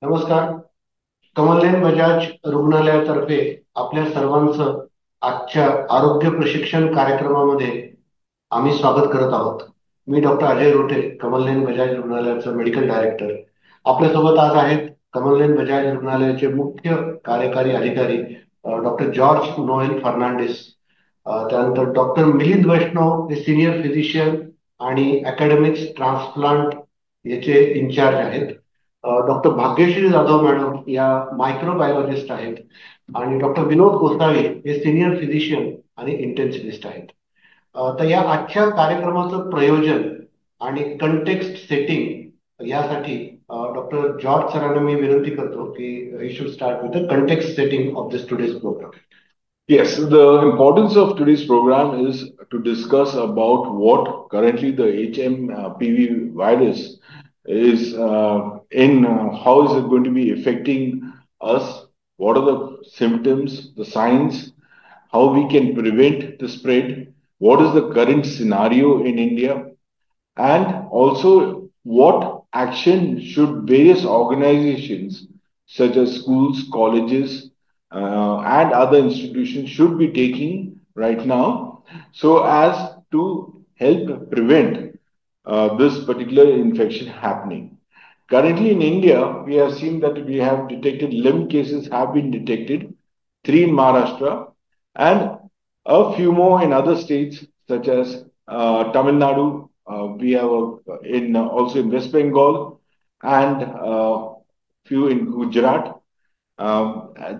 नमस्कार. कमलनयन बजाज रुग्णालयातर्फे आपल्या सर्वांचं आजच्या आरोग्य प्रशिक्षण कार्यक्रमामध्ये आम्ही स्वागत करत आहोत. मी डॉक्टर अजय रोटे, कमलनयन बजाज रुग्णालयाचा मेडिकल डायरेक्टर. आपल्यासोबत आज आहेत कमलनयन बजाज रुग्णालयाचे मुख्य कार्यकारी अधिकारी डॉक्टर जॉर्ज नोएल फर्नांडिस. त्यानंतर डॉक्टर मिलिंद वैष्णव हे सिनियर फिजिशियन आणि अकॅडमिक्स ट्रान्सप्लांट याचे इन्चार्ज आहेत. डॉक्टर भाग्यश्री जाधव मॅडम या मायक्रोबायोलॉजिस्ट आहेत आणि डॉक्टर विनोद गोसावी हे सिनियर फिजिशियन आणि इंटेन्सिव्हिस्ट आहेत. तर या आजच्या कार्यक्रमाचं प्रयोजन आणि कंटेक्स्ट सेटिंग यासाठी डॉक्टर जॉर्ज सरांना मी विनंती करतो की ही should start with the context setting of this today's programme. Yes, the importance of today's program is to discuss about what currently the HMPV virus is how is it going to be affecting us, what are the symptoms, the signs, how we can prevent the spread, what is the current scenario in India, and also what action should various organizations such as schools, colleges, and other institutions should be taking right now so as to help prevent this particular infection happening. Currently in India, we have seen that we have detected 11 cases have been detected, 3 in Maharashtra, and a few more in other states such as Tamil Nadu. We have in also in West Bengal and few in Gujarat.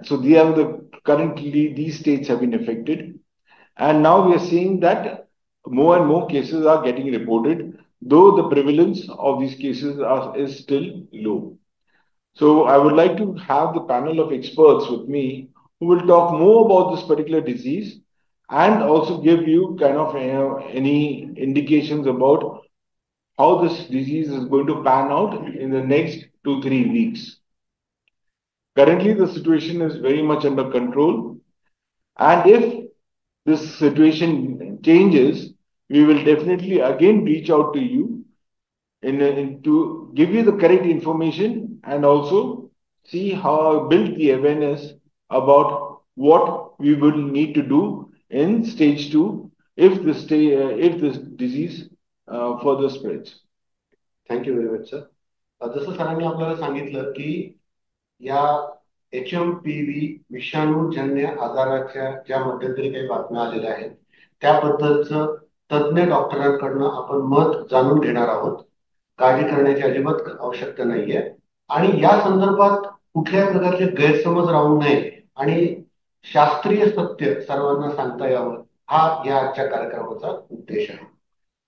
So they have currently these states have been affected, and now we are seeing that more and more cases are getting reported, though the prevalence of these cases is still low. So I would like to have the panel of experts with me who will talk more about this particular disease and also give you kind of any indications about how this disease is going to pan out in the next 2-3 weeks. Currently, the situation is very much under control, and if this situation changes, we will definitely again reach out to you to give you the correct information and also see how build the awareness about what we will need to do in stage 2 if this disease further spreads. Thank you very much sir. जसं सरांनी आपल्याला सांगितलं की या HMPV विषाणूजन्य आजाराच्या ज्या मध्यंतरी काही बातम्या आलेल्या आहेत त्याबद्दलचं तज्ज्ञ डॉक्टरांकडनं आपण मत जाणून घेणार आहोत. काळजी करण्याची अजिबात आवश्यकता नाहीये आणि या संदर्भात कुठल्याही प्रकारचे गैरसमज राहू नये आणि शास्त्रीय सत्य सर्वांना सांगता यावं हा या आजच्या कार्यक्रमाचा उद्देश आहे.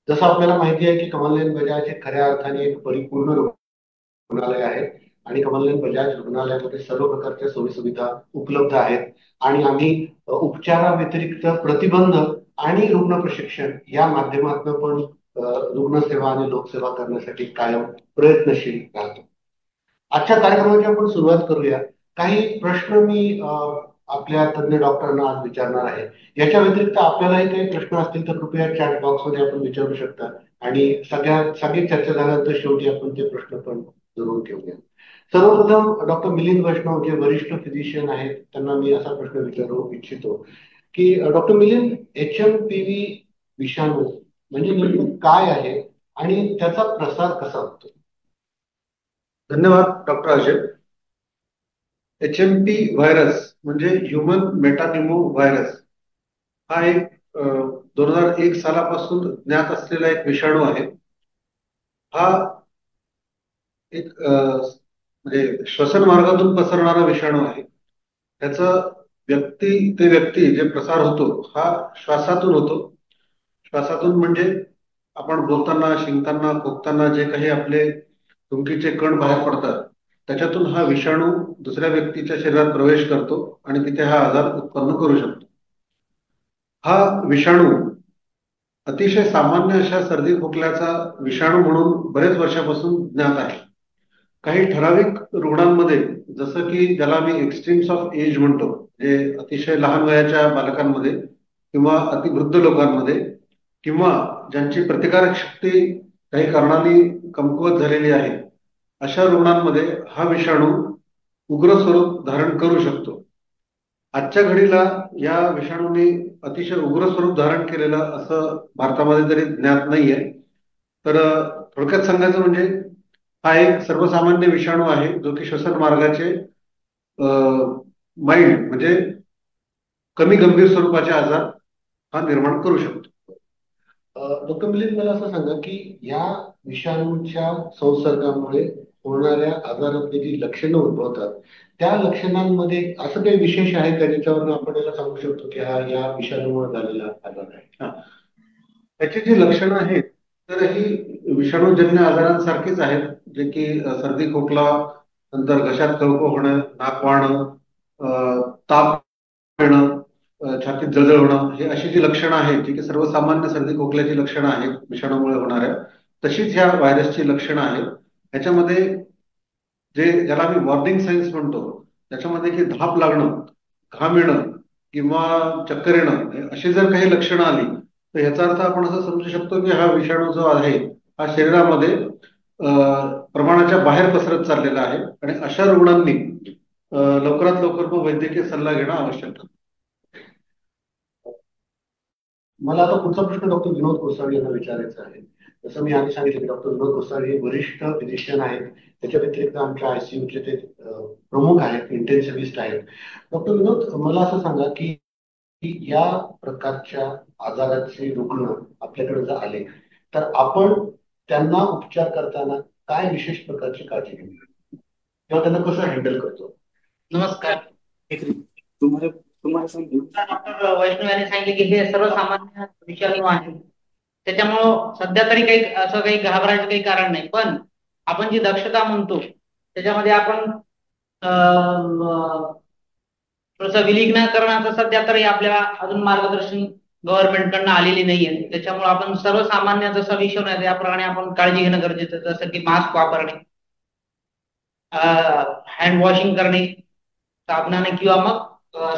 जसं आपल्याला माहिती आहे की कमलनयन बजाज हे खऱ्या अर्थाने एक परिपूर्ण रुग्णालय आहे आणि कमलनयन बजाज रुग्णालयामध्ये सर्व प्रकारच्या सोयीसुविधा उपलब्ध आहेत आणि आम्ही उपचाराव्यतिरिक्त प्रतिबंध आणि रुग्ण प्रशिक्षण या माध्यमातून पण रुग्णसेवा आणि लोकसेवा करण्यासाठी कायम प्रयत्नशील राहतो. आजच्या कार्यक्रमाची आपण सुरुवात करूया. काही प्रश्न मी आपल्या तज्ज्ञ डॉक्टरांना आज विचारणार आहे. याच्या व्यतिरिक्त आपल्यालाही काही प्रश्न असतील तर कृपया चॅट बॉक्समध्ये आपण विचारू शकता आणि सगळी चर्चा झाल्यानंतर शेवटी आपण ते प्रश्न पण जरूर घेऊया. सर्वप्रथम डॉक्टर मिलिंद वैष्णव जे वरिष्ठ फिजिशियन आहेत त्यांना मी असा प्रश्न विचारू इच्छितो की डॉक्टर मिलिंद, HMPV विषाणू म्हणजे नेमकं काय आहे आणि त्याचा प्रसार कसा होतो? धन्यवाद डॉक्टर अजय. HMP व्हायरस म्हणजे ह्युमन मेटानिमो व्हायरस हा एक 2001 सालापासून ज्ञात असलेला एक विषाणू आहे. हा एक म्हणजे श्वसन मार्गातून पसरणारा विषाणू आहे. त्याचा व्यक्ती जे प्रसार होतो हा श्वासातून होतो. श्वासातून म्हणजे आपण बोलताना, शिंकताना, खोकताना जे काही आपले थुंकीचे कण बाहेर पडतात त्याच्यातून हा विषाणू दुसऱ्या व्यक्तीच्या शरीरात प्रवेश करतो आणि तिथे हा आजार उत्पन्न करू शकतो. हा विषाणू अतिशय सामान्य अशा सर्दी खोकल्याचा विषाणू म्हणून बरेच वर्षापासून ज्ञात आहे. काही ठराविक रुग्णांमध्ये जसं की ज्याला मी एक्स्ट्रीम्स ऑफ एज म्हणतो, जे अतिशय लहान वयाच्या बालकांमध्ये किंवा अतिवृद्ध लोकांमध्ये किंवा ज्यांची प्रतिकारक शक्ती काही कारणाने कमकुवत झालेली आहे अशा रुग्णांमध्ये हा विषाणू उग्र स्वरूप धारण करू शकतो. आजच्या घडीला या विषाणूने अतिशय उग्र स्वरूप धारण केलेलं असं भारतामध्ये तरी ज्ञात नाहीये. तर थोडक्यात सांगायचं म्हणजे हा एक सर्वसामान्य विषाणू आहे जो की श्वसन मार्गाचे माइल्ड म्हणजे कमी गंभीर स्वरूपाचे आजार हा निर्माण करू शकतो. डॉक्टर मिलिंद, मला असं सांगा की या विषाणूच्या संसर्गामुळे होणाऱ्या आजारातली जी लक्षणं उद्भवतात त्या लक्षणांमध्ये असं काही विशेष आहे का ज्याच्यावरून आपण याला सांगू शकतो की हा या विषाणूमुळे झालेला आजार आहे? त्याची जी लक्षणं आहेत तर ही विषाणूजन्य आजारांसारखीच आहेत, जे की सर्दी खोकला, नंतर घशात खळखळ होणं, नाक वाहणं, ताप येणं, छातीत जळजळ होणं, हे अशी जी लक्षणं आहेत जी की सर्वसामान्य सर्दी खोकल्याची लक्षणं आहेत विषाणूमुळे होणाऱ्या, तशीच ह्या व्हायरसची लक्षणं आहेत. ह्याच्यामध्ये जे ज्याला आम्ही वॉर्निंग साईन्स म्हणतो, त्याच्यामध्ये की धाप लागणं, घाम येणं किंवा चक्कर येणं अशी जर काही लक्षणं आली तर ह्याचा अर्थ आपण असं समजू शकतो की हा विषाणू जो आहे हा शरीरामध्ये प्रमाणाच्या बाहेर पसरत चाललेला आहे आणि अशा रुग्णांनी लवकरात लवकर वैद्यकीय सल्ला घेणं आवश्यक आहे. मला आता पुढचा प्रश्न डॉक्टर विनोद कोसाळी यांना विचारायचा आहे. जसं मी आधी सांगितलं की डॉक्टर विनोद कोसाळी हे वरिष्ठ फिजिशियन आहेत, त्याच्या व्यतिरिक्त आमच्या आयसीयूचे ते प्रमुख आहेत, इंटेन्सिव्हिस्ट आहेत. डॉक्टर विनोद, मला असं सांगा की या प्रकारच्या आजाराचे रुग्ण आपल्याकडे जर आले तर आपण त्यांना उपचार करताना काय विशेष प्रकारची काळजी घेतो किंवा त्यांना कसं हँडल करतो? नमस्कार. डॉक्टर वैष्णव यांनी सांगितले की हे सर्वसामान्य विषाणू आहे, त्याच्यामुळं सध्या तरी काही असं काही घाबरायचं काही कारण नाही. पण आपण जी दक्षता म्हणतो त्याच्यामध्ये आपण थोडंसं विलगीकरणाचं सध्या तरी आपल्याला अजून मार्गदर्शन गव्हर्नमेंटकडनं आलेली नाहीये. त्याच्यामुळे आपण सर्वसामान्य जसा विषाणू आहे त्याप्रमाणे आपण काळजी घेणं गरजेचं आहे. जसं की मास्क वापरणे, हँड वॉशिंग करणे साबणाने किंवा मग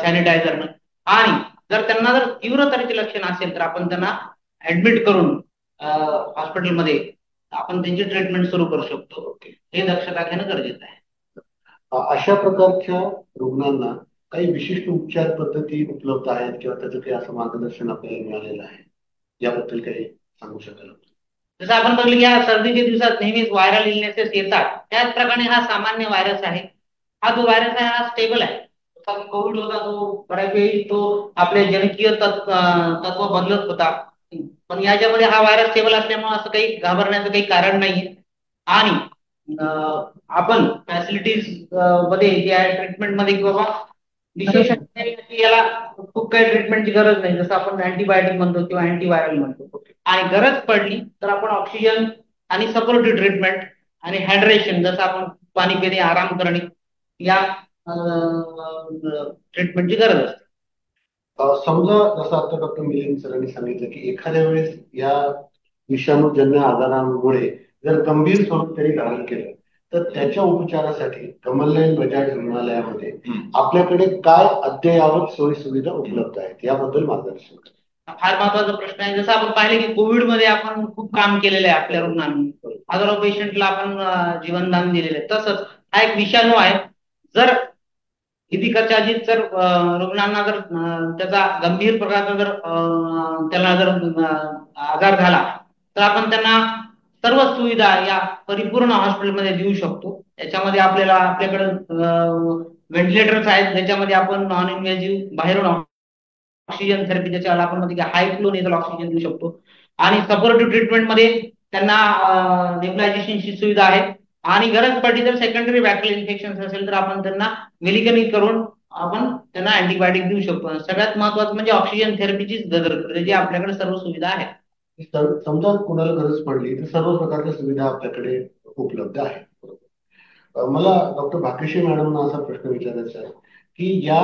सॅनिटायझरनं, आणि जर त्यांना जर तीव्र तऱ्हेचे लक्षण असेल तर आपण त्यांना ऍडमिट करून हॉस्पिटलमध्ये आपण त्यांची ट्रीटमेंट सुरू करू शकतो. हे दक्षता घेणं गरजेचं आहे. अशा प्रकारच्या रुग्णांना काही विशिष्ट उपचार पद्धती उपलब्ध आहेत किंवा त्याचं काही असं मार्गदर्शन आपल्याला मिळालेलं आहे, याबद्दल काही सांगू शकाल? जसं आपण बघलं की या सर्दीच्या दिवसात नेहमीच व्हायरल इलनेसेस येतात, त्याचप्रमाणे हा सामान्य व्हायरस आहे. हा जो व्हायरस आहे हा स्टेबल आहे. कोविड होता तो बऱ्याच वेळी तो आपले जनुकीय तत्व बदलत होता, पण याच्यामध्ये हा व्हायरस स्टेबल असल्यामुळे असं काही घाबरण्याचं काही कारण नाहीये. आणि आपण फॅसिलिटीज मध्ये जे आहे ट्रीटमेंट मध्ये किंवा विशेष याला खूप काही ट्रीटमेंटची गरज नाही. जसं आपण अँटीबायोटिक म्हणतो किंवा अँटीव्हायरल म्हणतो, आणि गरज पडली तर आपण ऑक्सिजन आणि सपोर्टिव्ह ट्रीटमेंट आणि हायड्रेशन, जसं आपण पाणी पिणे, आराम करणे, या ट्रीटमेंटची गरज असते. समजा जसं आता डॉक्टर मिलिंद सरांनी सांगितलं की एखाद्या वेळेस या विषाणूजन्य आजारामुळे जर गंभीर स्वरूप त्यांनी धारण केलं तर त्याच्या उपचारासाठी कमलनयन बजाज रुग्णालयामध्ये आपल्याकडे काय अद्ययावत सोयी सुविधा उपलब्ध आहेत याबद्दल मार्गदर्शन करा. फार महत्वाचा प्रश्न आहे. जसं आपण पाहिले की कोविड मध्ये आपण खूप काम केलेलं आहे आपल्या रुग्णांनी, हजारो पेशंटला आपण जीवनदान दिलेलं आहे. तसंच हा एक विषाणू आहे. जर कदाचित जर रुग्णांना जर त्याचा गंभीर प्रकारचा जर त्याला जर आजार झाला तर आपण त्यांना सर्व सुविधा या परिपूर्ण हॉस्पिटलमध्ये देऊ शकतो. त्याच्यामध्ये आपल्याकडे व्हेंटिलेटर्स आहेत, ज्याच्यामध्ये आपण नॉन इन्व्हेजिव्ह बाहेरून ऑक्सिजन थेरपी, ज्याच्याला आपण म्हणतो की हाय फ्लो नेझल ऑक्सिजन देऊ शकतो. आणि सपोर्टिव्ह ट्रीटमेंटमध्ये त्यांना नेबुलायझेशनची सुविधा आहे. आणि गरज पडली तर सेकंडरी बॅक्टेरियल इन्फेक्शन असेल तर आपण त्यांना विलगीकरण करून आपण त्यांना अँटीबायोटिक देऊ शकतो. सगळ्यात महत्वाचं म्हणजे ऑक्सिजन थेरपीचीच गरज, जी आपल्याकडे सर्व सुविधा आहेत. समजा कोणाला गरज पडली तर सर्व प्रकारच्या सुविधा आपल्याकडे उपलब्ध आहेत. मला डॉक्टर भाग्यश्री मॅडमना असा प्रश्न विचारायचा आहे की या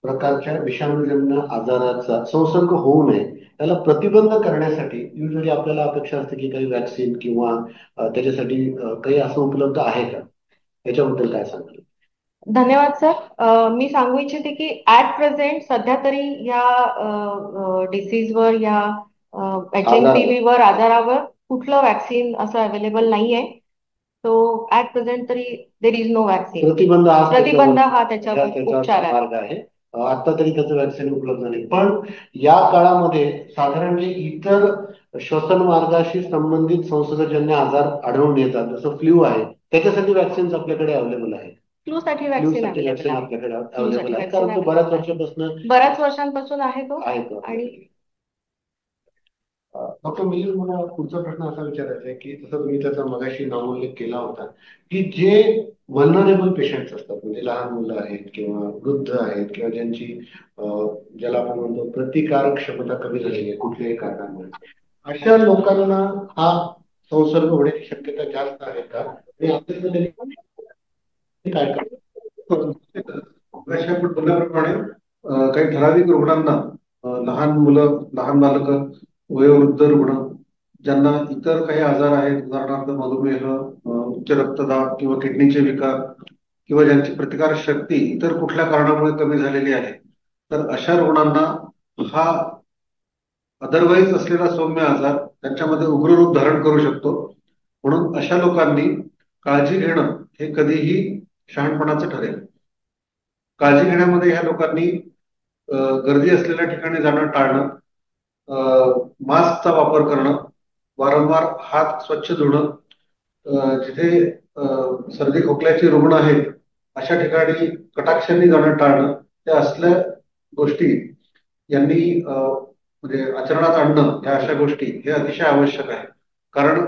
प्रकारच्या विषाणूजन्य आजाराचा संसर्ग होऊ नये त्याला प्रतिबंध करण्यासाठी युजली आपल्याला अपेक्षा असते की काही वॅक्सिन किंवा त्याच्यासाठी काही असं उपलब्ध आहे का, याच्याबद्दल काय सांगाल? धन्यवाद सर. मी सांगू इच्छिते की ऍट प्रेझेंट सध्या तरी या डिसीजवर या HMPV वर आजारावर कुठलं वॅक्सिन असं अवेलेबल नाहीये. सो ऍट प्रेझेंट तरी देर इज नो वॅक्सिन. प्रतिबंध हा त्याच्यावर उपचार आहे. मार्ग आहे. आता तरी त्याचं वॅक्सिन उपलब्ध नाही, पण या काळामध्ये साधारण जे इतर श्वसन मार्गाशी संबंधित संसर्गजन्य आजार आढळून येतात, जसं फ्ल्यू आहे, त्याच्यासाठी वॅक्सिन आपल्याकडे अवेलेबल आहे. फ्लू साठी वॅक्सिन वॅक्सिन आपल्याकडे अवेलेबल आहे, कारण तो बऱ्याच वर्षांपासून आहे तो. आणि डॉक्टर मिलिंद, मला पुढचा प्रश्न असा विचारायचा आहे की जसं तुम्ही त्याचा मगाशी नामोल्लेख केला होता की जे वल्नरेबल पेशंट्स असतात, म्हणजे लहान मुलं आहेत किंवा वृद्ध आहेत किंवा ज्यांची ज्याला आपण म्हणतो प्रतिकारक क्षमता कमी झालेली आहे कुठल्याही कारणामुळे, अशा लोकांना हा संसर्ग होण्याची शक्यता जास्त आहे का? आणि आपल्याला काय आपण बोलल्याप्रमाणे काही ठराविक रुग्णांना, लहान मुलं, लहान बालकं, वयोवृद्ध रुग्ण, ज्यांना इतर काही आजार आहेत, उदाहरणार्थ मधुमेह, उच्च रक्तदाब किंवा किडनीचे विकार, किंवा ज्यांची प्रतिकार शक्ती इतर कुठल्या कारणामुळे कमी झालेली आहे, तर अशा रुग्णांना हा अदरवाईज असलेला सौम्य आजार त्यांच्यामध्ये उग्र रूप धारण करू शकतो. म्हणून अशा लोकांनी काळजी घेणं हे कधीही शहाणपणाचं ठरेल. काळजी घेण्यामध्ये ह्या लोकांनी गर्दी असलेल्या ठिकाणी जाणं टाळणं, मास्कचा वापर करणं, वारंवार हात स्वच्छ धुणं, जिथे सर्दी खोकल्याचे रुग्ण आहेत अशा ठिकाणी कटाक्षांनी जाणं टाळणं, त्या असल्या गोष्टी यांनी म्हणजे आचरणात आणणं, या अशा गोष्टी हे अतिशय आवश्यक आहे. कारण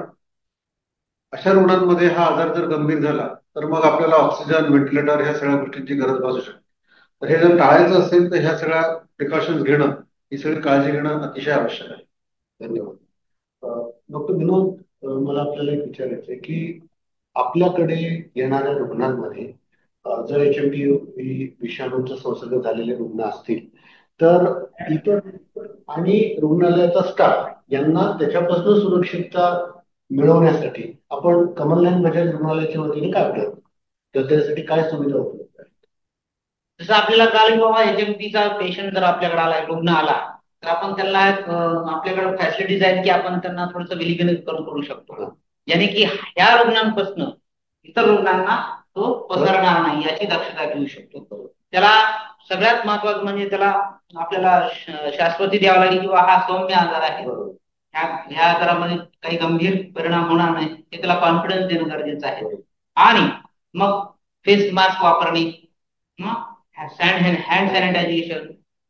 अशा रुग्णांमध्ये हा आजार जर गंभीर झाला तर मग आपल्याला ऑक्सिजन, व्हेंटिलेटर ह्या सगळ्या गोष्टींची गरज भासू शकते. तर हे जर टाळायचं असेल तर ह्या सगळ्या प्रिकॉशन्स घेणं, ही सगळी काळजी घेणं अतिशय आवश्यक आहे. धन्यवाद. डॉक्टर विनोद, मला आपल्याला एक विचारायचं आहे की आपल्याकडे येणाऱ्या रुग्णांमध्ये जर HMPV विषाणूचा संसर्ग झालेले रुग्ण असतील तर इतर आणि रुग्णालयाचा स्टाफ यांना त्याच्यापासून सुरक्षितता मिळवण्यासाठी आपण कमलनयन बजाज रुग्णालयाच्या वतीने काय करतो, तर त्यासाठी काय सुविधा उपलब्ध आहेत? जसं आपल्याला कळलं बाबा HMPचा पेशंट जर आपल्याकडे आला, रुग्ण आला, तर आपण त्यांना आपल्याकडे फॅसिलिटीज आहेत की आपण त्यांना थोडंसं विलगीकरण करू शकतो, याने की ह्या रुग्णांपासून इतर रुग्णांना तो पसरणार नाही याची दक्षता घेऊ शकतो. त्याला सगळ्यात महत्वाचं म्हणजे त्याला आपल्याला शाश्वती द्यावं लागेल किंवा हा सौम्य आजार आहे, ह्या आजारामध्ये काही गंभीर परिणाम होणार नाही हे त्याला कॉन्फिडन्स देणं गरजेचं आहे. आणि मग फेस मास्क वापरणे, हँड सॅनिटायझेशन,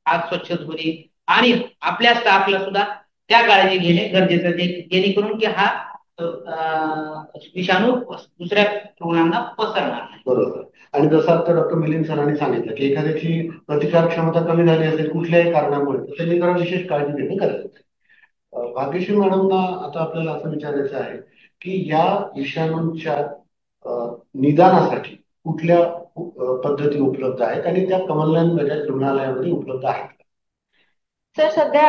हात स्वच्छ धुणे, आणि आपल्या स्टाफला सुद्धा त्या काळजी घेणे गरजेचं आहे, जेणेकरून की हा विषाणू दुसऱ्या रुग्णांना पसरणार नाही. बरोबर. आणि जसं आता डॉक्टर मिलिंद सरांनी सांगितलं की एखाद्याची प्रतिकार क्षमता कमी झाली असेल कुठल्याही कारणामुळे, तर त्यांनी जरा विशेष काळजी घेणं गरजेचं आहे. भाग्यश्री मॅडमना आता आपल्याला असं विचारायचं आहे की या विषाणूंच्या निदानासाठी कुठल्या पद्धती उपलब्ध आहेत आणि त्या कमलनयन बजाज रुग्णालयामध्ये उपलब्ध आहेत? सर, सध्या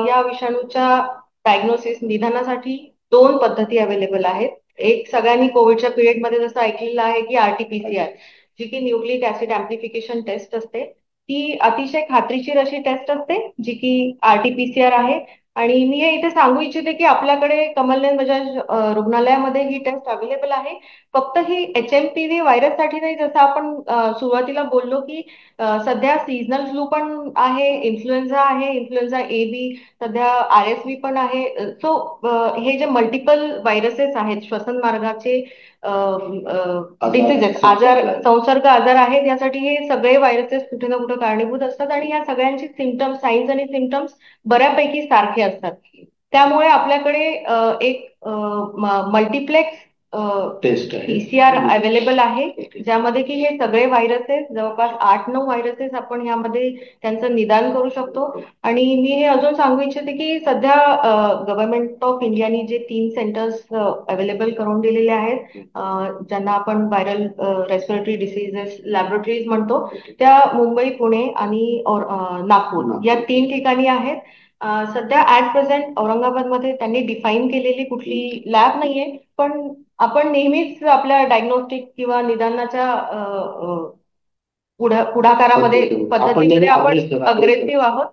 या विषाणूच्या डायग्नोसिस निदानासाठी 2 पद्धती अवेलेबल आहेत. एक, सगळ्यांनी कोविडच्या पिरियडमध्ये जसं ऐकलेलं आहे की RT-PCR, जी की न्यूक्लिक ऍसिड अँप्लिफिकेशन टेस्ट असते, ती अतिशय खात्रीशीर अशी टेस्ट असते जी की RT-PCR आहे. आणि मी हे इथे सांगू इच्छिते की आपल्याकडे कमलनयन बजाज रुग्णालयामध्ये ही टेस्ट अवेलेबल आहे. फक्त ही HMPV व्हायरससाठी नाही, जसं आपण सुरुवातीला बोललो की सध्या सीझनल फ्लू पण आहे, इन्फ्लुएन्झा आहे, इन्फ्लुएन्झा AB, सध्या RSV पण आहे. सो हे जे मल्टिपल व्हायरसेस आहेत, श्वसन मार्गाचे डिसीजेस, संसर्ग आजार आहेत, यासाठी हे सगळे व्हायरसेस कुठे ना कुठे कारणीभूत असतात आणि या सगळ्यांची सिम्पटम्स, साईन्स आणि सिम्पटम्स बऱ्यापैकी सारखे असतात. त्यामुळे आपल्याकडे एक मल्टिप्लेक्स टेस्ट आहे, PCR अवेलेबल आहे, ज्यामध्ये की हे सगळे व्हायरसेस, जवळपास 8-9 व्हायरसेस आपण ह्यामध्ये त्यांचं निदान करू शकतो. आणि मी हे अजून सांगू इच्छिते की सध्या गव्हर्नमेंट ऑफ इंडियाने जे 3 सेंटर्स अवेलेबल करून दिलेले आहेत, ज्यांना आपण व्हायरल रेस्पिरेटरी डिसीजेस लॅबोरेटरीज म्हणतो, त्या मुंबई, पुणे आणि नागपूर या 3 ठिकाणी आहेत. सध्या ऍट प्रेझेंट औरंगाबादमध्ये त्यांनी डिफाईन केलेली कुठली लॅब नाहीये, पण आपण नेहमीच आपल्या डायग्नोस्टिक किंवा निदानाच्या पद्धतीने आपण अग्रेसिव्ह आहोत.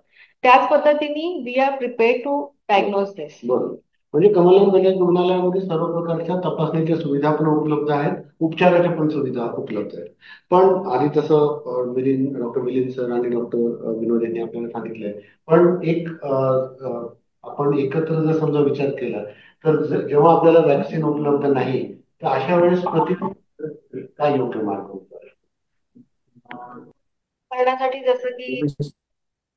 त्याच पद्धतीने we are prepared to diagnose this. बरोबर. म्हणजे कमलम कल्याण रुग्णालयामध्ये सर्व प्रकारच्या तपासणीच्या सुविधा पण उपलब्ध आहेत, उपचाराच्या पण सुविधा उपलब्ध आहेत. पण आधी तसं डॉक्टर मिलिंद सर आणि डॉक्टर विनोद यांनी आपल्याला सांगितलंय. पण एक आपण एकत्र जर समजा विचार केला तर जेव्हा आपल्याला वॅक्सिन उपलब्ध नाही तर अशा वेळेस काय योग्य मार्ग होतो करण्यासाठी जसं की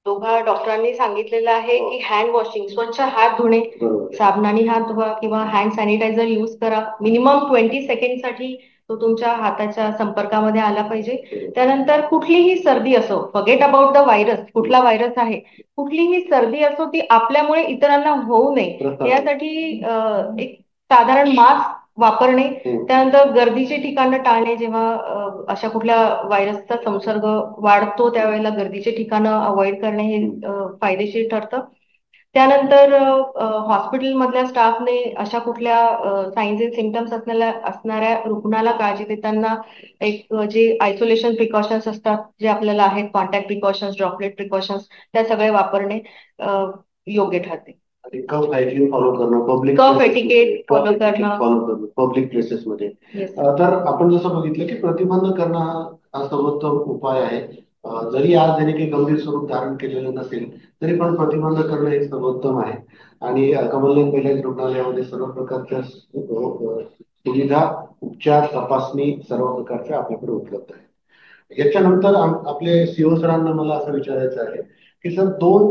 दोघा डॉक्टरांनी सांगितलेलं आहे की हँड वॉशिंग, स्वच्छ हात धुणे, साबणाने हात धुवा किंवा हँड सॅनिटायझर यूज करा. मिनिमम 20 सेकंड साठी तो तुमच्या हाताच्या संपर्कामध्ये आला पाहिजे. त्यानंतर कुठलीही सर्दी असो, फॉरगेट अबाउट द व्हायरस, कुठला व्हायरस आहे, कुठलीही सर्दी असो ती आपल्यामुळे इतरांना होऊ नये यासाठी एक साधारण मास्क वापरणे. त्यानंतर गर्दीचे ठिकाणं टाळणे. जेव्हा अशा कुठल्या व्हायरसचा संसर्ग वाढतो त्यावेळेला गर्दीचे ठिकाणं अवॉइड करणे हे फायदेशीर ठरतं. त्यानंतर हॉस्पिटलमधल्या स्टाफने अशा कुठल्या साईन्स अँड सिम्पटम्स असणाऱ्या रुग्णाला काळजी देताना एक जे आयसोलेशन प्रिकॉशन्स असतात जे आपल्याला आहेत, कॉन्टॅक्ट प्रिकॉशन्स, ड्रॉपलेट प्रिकॉशन्स, त्या सगळे वापरणे योग्य ठरते. कफ हायजीन फॉलो करणं, कफ एटिकेट फॉलो करणं पब्लिक प्लेसेसमध्ये. तर आपण जसं बघितलं की प्रतिबंध करणं हा सर्वोत्तम उपाय आहे. जरी आज त्यांनी काही गंभीर स्वरूप धारण केलेलं नसेल तरी पण प्रतिबंध करणं हे सर्वोत्तम आहे. आणि कमलम कल्याण रुग्णालयामध्ये सर्व प्रकारच्या सुविधा, उपचार, तपासणी सर्व प्रकारच्या आपल्याकडे उपलब्ध आहे. याच्यानंतर आपले सीओ सरांना मला असं विचारायचं आहे की सर दोन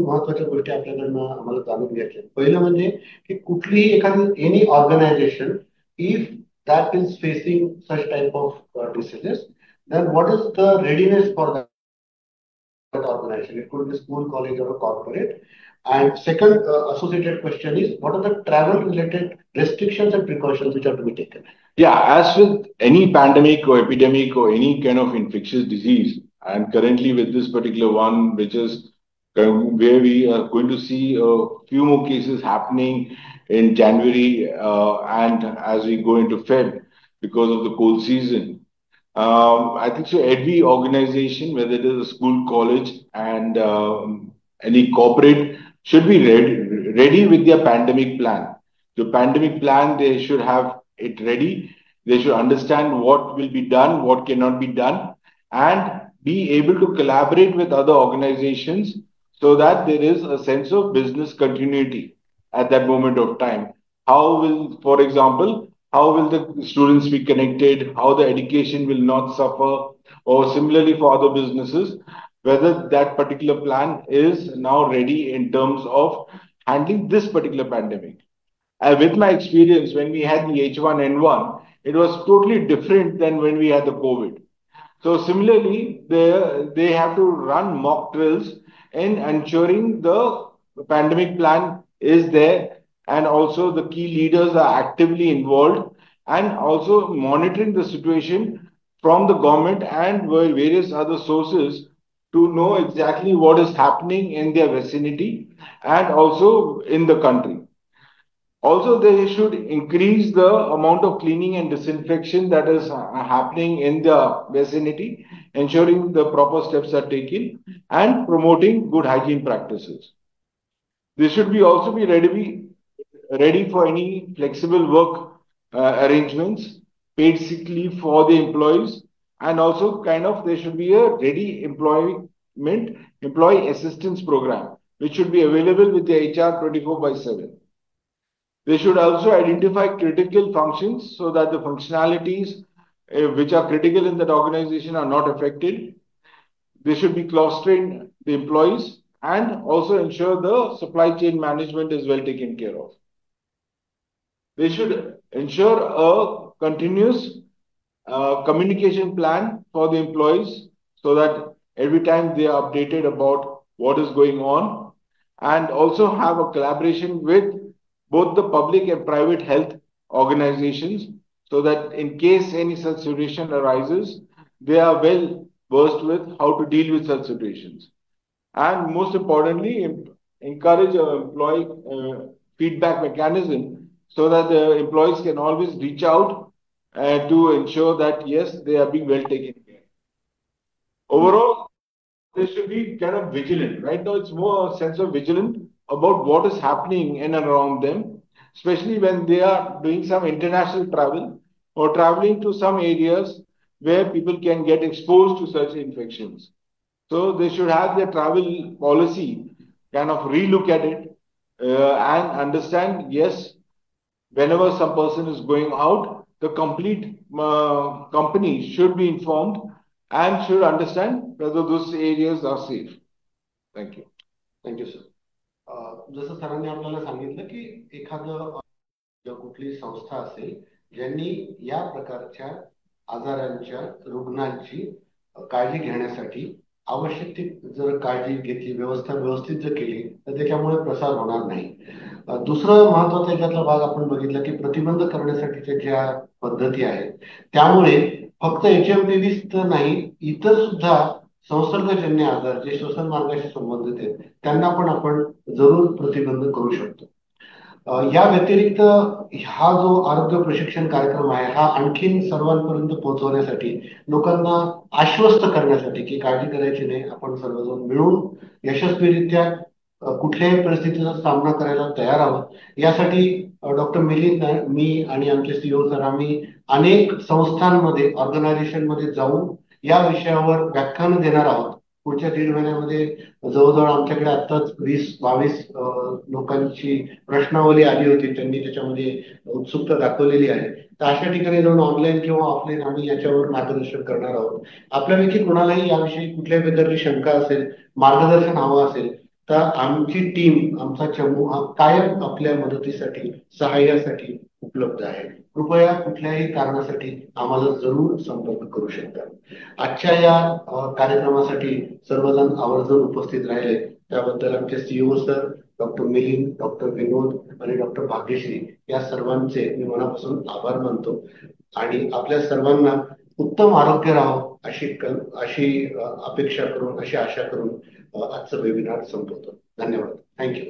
महत्वाच्या गोष्टी आपल्याकडनं आम्हाला जाणून घ्यायच्या. पहिलं म्हणजे की कुठलीही any organisation if that is facing such type of diseases then what is the readiness for that organization? It could be school, college or a corporate. And second associated question is, what are the travel related restrictions and precautions which are to be taken? Yeah, as with any pandemic or epidemic or any kind of infectious disease, and currently with this particular one, which is where we are going to see a few more cases happening in January and as we go into Feb because of the cold season. I think so every organization, whether it is a school, college and any corporate, should be ready with their pandemic plan. The pandemic plan, they should have it ready. They should understand what will be done, what cannot be done, and be able to collaborate with other organizations so that there is a sense of business continuity at that moment of time. How will, for example, how will the students be connected? How the education will not suffer? Or similarly for other businesses, whether that particular plan is now ready in terms of handling this particular pandemic. With my experience, when we had the H1N1, it was totally different than when we had the COVID. So similarly, they have to run mock drills in ensuring the pandemic plan is there, and also the key leaders are actively involved and also monitoring the situation from the government and various other sources to know exactly what is happening in their vicinity and also in the country. Also, they should increase the amount of cleaning and disinfection that is happening in the vicinity, ensuring the proper steps are taken and promoting good hygiene practices. They should be also be ready for any flexible work arrangements, paid sick leave for the employees, and also there should be a ready employee assistance program, which should be available with the HR 24/7. They should also identify critical functions so that the functionalities which are critical in that organization are not affected. They should be clustering the employees and also ensure the supply chain management is well taken care of. They should ensure a continuous communication plan for the employees so that every time they are updated about what is going on, and also have a collaboration with both the public and private health organizations so that in case any such situation arises, they are well versed with how to deal with such situations. And most importantly, encourage an employee feedback mechanism so that the employees can always reach out to ensure that, yes, they are being well taken care of. Overall, they should be kind of vigilant. Right now, it's more a sense of vigilance about what is happening in and around them, especially when they are doing some international travel or traveling to some areas where people can get exposed to such infections. So they should have their travel policy kind of relook at it and understand, yes, whenever some person is going out, the complete company should be informed and should understand whether those areas are safe. Thank you. Thank you sir. जसं सरांनी आपल्याला सांगितलं की एखादं कुठली संस्था असेल ज्यांनी या प्रकारच्या आजारांच्या रुग्णांची काळजी घेण्यासाठी आवश्यक ती जर काळजी घेतली, व्यवस्था व्यवस्थित जर केली तर त्याच्यामुळे प्रसार होणार नाही. दुसरं महत्वाचा याच्यातला भाग आपण बघितला की प्रतिबंध करण्यासाठीच्या ज्या पद्धती आहेत त्यामुळे फक्त HMPV तर नाही, इतर सुद्धा संसर्गजन्य आजार जे श्वसन मार्गाशी संबंधित आहेत त्यांना पण आपण जरूर प्रतिबंध करू शकतो. या व्यतिरिक्त हा जो आरोग्य प्रशिक्षण कार्यक्रम आहे हा आणखीन सर्वांपर्यंत पोहोचवण्यासाठी, लोकांना आश्वस्त करण्यासाठी की काळजी करायची नाही, आपण सर्वजण मिळून यशस्वीरित्या कुठल्याही परिस्थितीचा सामना करायला तयार आहोत, यासाठी डॉक्टर मिलिंद, मी आणि आमचे CEO सर आम्ही अनेक संस्थांमध्ये, ऑर्गनायझेशनमध्ये जाऊन या विषयावर व्याख्यान देणार आहोत. पुढच्या 1.5 महिन्यामध्ये जवळजवळ आमच्याकडे आत्ताच 20-22 लोकांची प्रश्नावली आली होती, त्यांनी त्याच्यामध्ये उत्सुकता दाखवलेली आहे. तर अशा ठिकाणी जाऊन ऑनलाईन किंवा ऑफलाईन आम्ही याच्यावर मार्गदर्शन करणार आहोत. आपल्यापैकी कोणालाही याविषयी कुठल्याही प्रकारची शंका असेल, मार्गदर्शन हवं असेल तर आमची टीम, आमचा चमू हा कायम आपल्या मदतीसाठी, सहाय्यासाठी उपलब्ध आहे. कृपया कुठल्याही कारणासाठी आम्हाला जरूर संपर्क करू शकता. आजच्या या कार्यक्रमासाठी सर्वजण आवर्जून उपस्थित राहिले त्याबद्दल आमचे CEO sir, doctor Milind, doctor Vinod आणि डॉक्टर भाग्यश्री या सर्वांचे मी मनापासून आभार मानतो आणि आपल्या सर्वांना उत्तम आरोग्य राहो अशी अपेक्षा करून, अशी आशा करून आजचं वेबिनार संपवतो. धन्यवाद. थँक्यू.